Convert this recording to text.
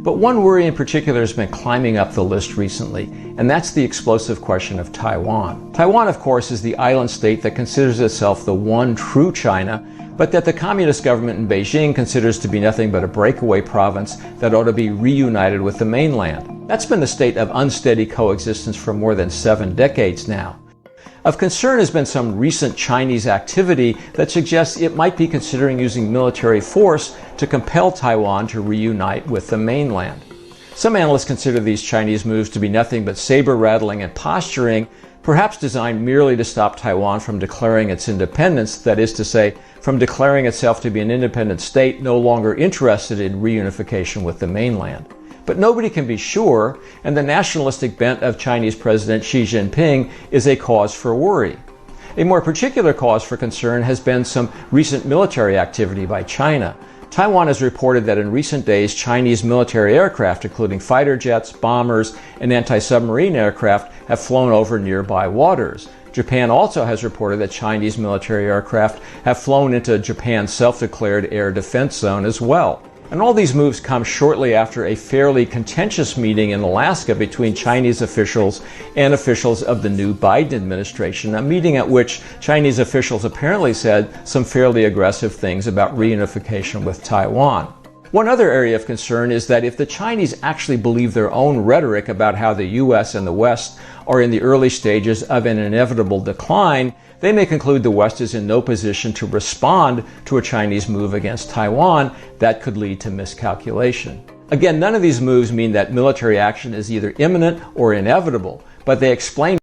But one worry in particular has been climbing up the list recently, and that's the explosive question of Taiwan. Taiwan, of course, is the island state that considers itself the one true China, but that the communist government in Beijing considers to be nothing but a breakaway province that ought to be reunited with the mainland. That's been the state of unsteady coexistence for more than 7 decades now. Of concern has been some recent Chinese activity that suggests it might be considering using military force to compel Taiwan to reunite with the mainland. Some analysts consider these Chinese moves to be nothing but saber-rattling and posturing, perhaps designed merely to stop Taiwan from declaring its independence, that is to say, from declaring itself to be an independent state no longer interested in reunification with the mainland. But nobody can be sure, and the nationalistic bent of Chinese President Xi Jinping is a cause for worry. A more particular cause for concern has been some recent military activity by China. Taiwan has reported that in recent days, Chinese military aircraft, including fighter jets, bombers, and anti-submarine aircraft, have flown over nearby waters. Japan also has reported that Chinese military aircraft have flown into Japan's self-declared air defense zone as well. And all these moves come shortly after a fairly contentious meeting in Alaska between Chinese officials and officials of the new Biden administration, a meeting at which Chinese officials apparently said some fairly aggressive things about reunification with Taiwan. One other area of concern is that if the Chinese actually believe their own rhetoric about how the U.S. and the West are in the early stages of an inevitable decline, they may conclude the West is in no position to respond to a Chinese move against Taiwan that could lead to miscalculation. Again, none of these moves mean that military action is either imminent or inevitable, but they explain